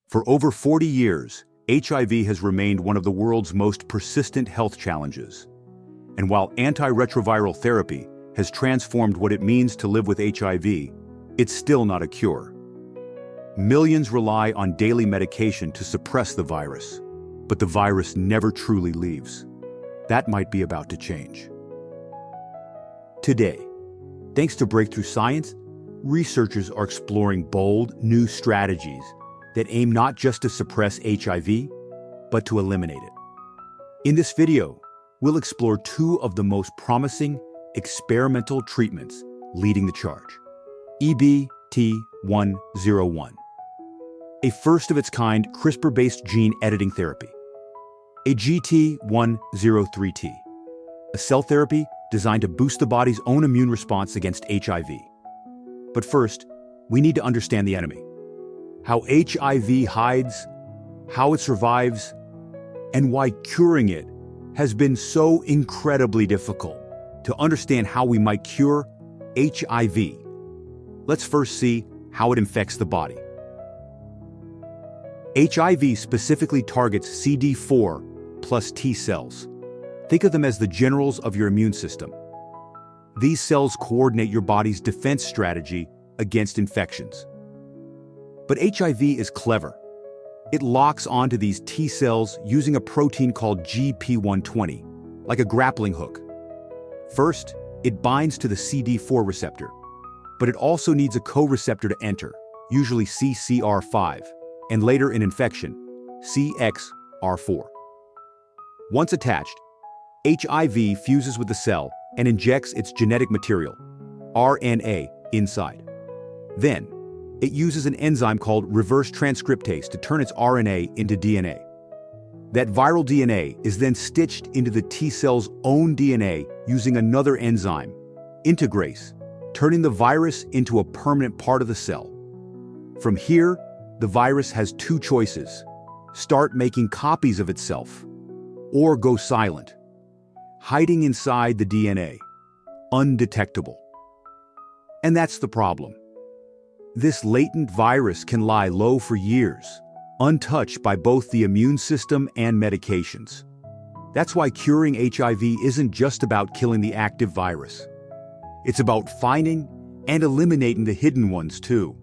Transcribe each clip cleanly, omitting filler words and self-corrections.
For over 40 years, HIV has remained one of the world's most persistent health challenges. And while antiretroviral therapy has transformed what it means to live with HIV, it's still not a cure. Millions rely on daily medication to suppress the virus, but the virus never truly leaves. That might be about to change. Today, thanks to breakthrough science, researchers are exploring bold, new strategies that aim not just to suppress HIV, but to eliminate it. In this video, we'll explore two of the most promising experimental treatments leading the charge. EBT-101, a first-of-its-kind CRISPR-based gene editing therapy. AGT103-T, a cell therapy designed to boost the body's own immune response against HIV. But first, we need to understand the enemy. How HIV hides, how it survives, and why curing it has been so incredibly difficult. To understand how we might cure HIV, let's first see how it infects the body. HIV specifically targets CD4 plus T cells. Think of them as the generals of your immune system. These cells coordinate your body's defense strategy against infections. But HIV is clever. It locks onto these T cells using a protein called GP120, like a grappling hook. First, it binds to the CD4 receptor, but it also needs a co-receptor to enter, usually CCR5, and later in infection, CXR4. Once attached, HIV fuses with the cell and injects its genetic material, RNA, inside. Then, it uses an enzyme called reverse transcriptase to turn its RNA into DNA. That viral DNA is then stitched into the T cell's own DNA using another enzyme, integrase, turning the virus into a permanent part of the cell. From here, the virus has two choices: start making copies of itself, or go silent, hiding inside the DNA, undetectable. And that's the problem. This latent virus can lie low for years, untouched by both the immune system and medications. That's why curing HIV isn't just about killing the active virus. It's about finding and eliminating the hidden ones too.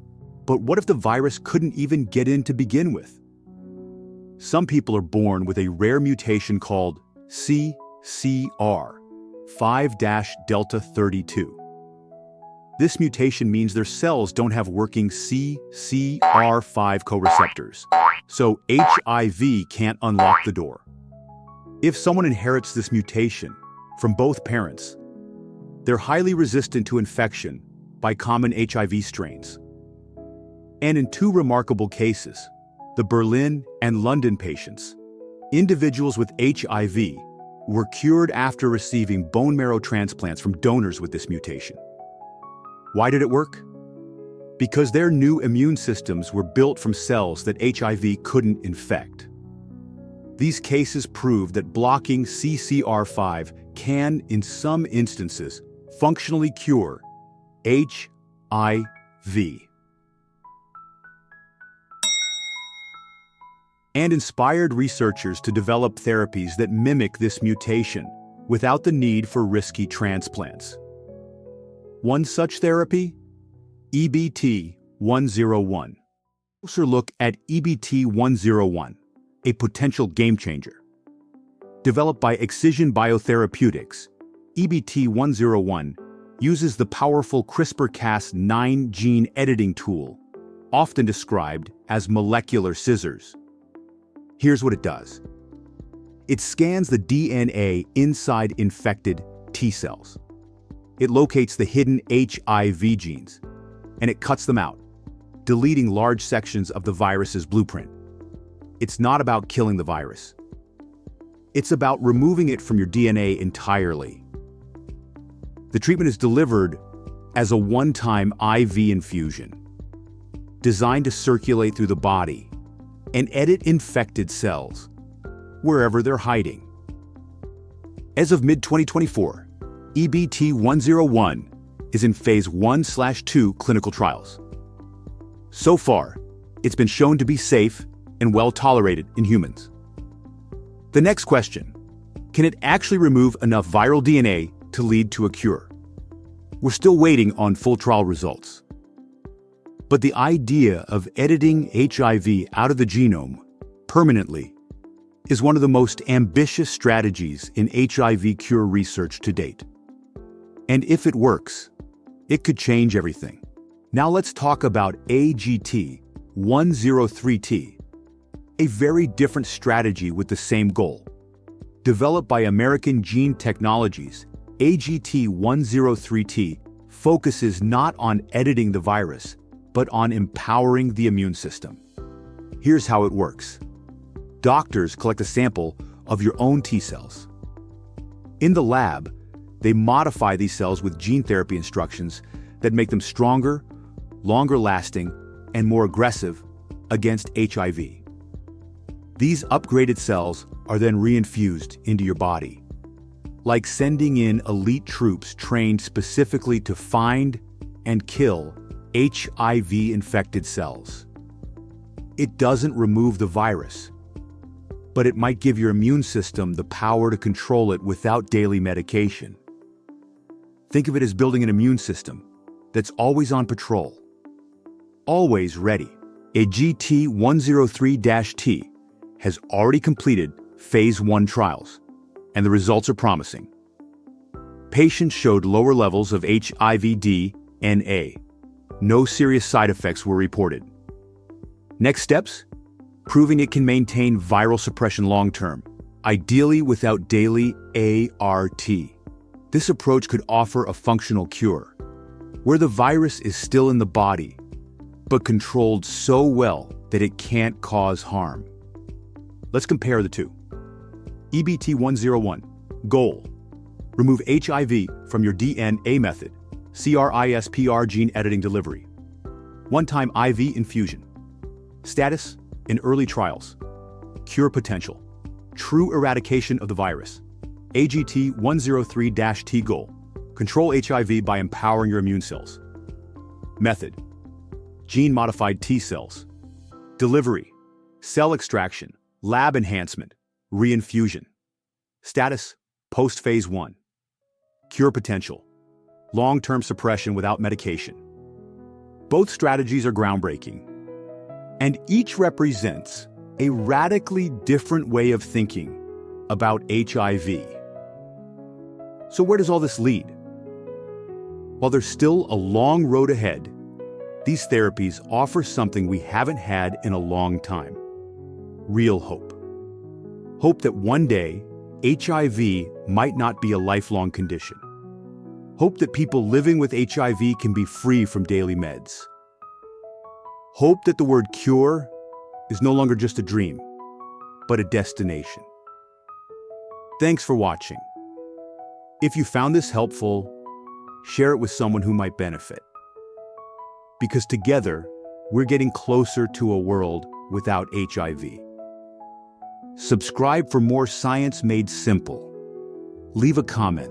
But what if the virus couldn't even get in to begin with? Some people are born with a rare mutation called CCR5-delta32. This mutation means their cells don't have working CCR5 co-receptors, so HIV can't unlock the door. If someone inherits this mutation from both parents, they're highly resistant to infection by common HIV strains. And in two remarkable cases, the Berlin and London patients, individuals with HIV were cured after receiving bone marrow transplants from donors with this mutation. Why did it work? Because their new immune systems were built from cells that HIV couldn't infect. These cases prove that blocking CCR5 can, in some instances, functionally cure HIV. And inspired researchers to develop therapies that mimic this mutation without the need for risky transplants. One such therapy? EBT-101. Closer look at EBT-101, a potential game-changer. Developed by Excision Biotherapeutics, EBT-101 uses the powerful CRISPR-Cas9 gene editing tool, often described as molecular scissors. Here's what it does. It scans the DNA inside infected T cells. It locates the hidden HIV genes, and it cuts them out, deleting large sections of the virus's blueprint. It's not about killing the virus. It's about removing it from your DNA entirely. The treatment is delivered as a one-time IV infusion, designed to circulate through the body and edit infected cells, wherever they're hiding. As of mid-2024, EBT-101 is in phase 1/2 clinical trials. So far, it's been shown to be safe and well tolerated in humans. The next question: can it actually remove enough viral DNA to lead to a cure? We're still waiting on full trial results. But the idea of editing HIV out of the genome permanently is one of the most ambitious strategies in HIV cure research to date. And if it works, it could change everything. Now let's talk about AGT103-T, a very different strategy with the same goal. Developed by American Gene Technologies, AGT103-T focuses not on editing the virus, but on empowering the immune system. Here's how it works. Doctors collect a sample of your own T cells. In the lab, they modify these cells with gene therapy instructions that make them stronger, longer-lasting, and more aggressive against HIV. These upgraded cells are then reinfused into your body, like sending in elite troops trained specifically to find and kill HIV-infected cells. It doesn't remove the virus, but it might give your immune system the power to control it without daily medication. Think of it as building an immune system that's always on patrol, always ready. AGT103-T has already completed Phase 1 trials, and the results are promising. Patients showed lower levels of HIV-D and A. No serious side effects were reported. Next steps? Proving it can maintain viral suppression long-term, ideally without daily ART. This approach could offer a functional cure, where the virus is still in the body, but controlled so well that it can't cause harm. Let's compare the two. EBT-101, goal: remove HIV from your DNA method, CRISPR gene editing delivery. One-time IV infusion. Status: in early trials. Cure potential: true eradication of the virus. AGT103-T goal: control HIV by empowering your immune cells. Method: gene-modified T cells. Delivery: cell extraction, lab enhancement, reinfusion. Status: post-phase 1. Cure potential: long-term suppression without medication. Both strategies are groundbreaking, and each represents a radically different way of thinking about HIV. So where does all this lead? While there's still a long road ahead, these therapies offer something we haven't had in a long time: real hope. Hope that one day HIV might not be a lifelong condition. Hope that people living with HIV can be free from daily meds. Hope that the word cure is no longer just a dream, but a destination. Thanks for watching. If you found this helpful, share it with someone who might benefit. Because together, we're getting closer to a world without HIV. Subscribe for more science made simple. Leave a comment.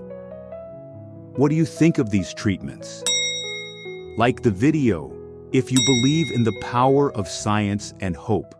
What do you think of these treatments? Like the video if you believe in the power of science and hope.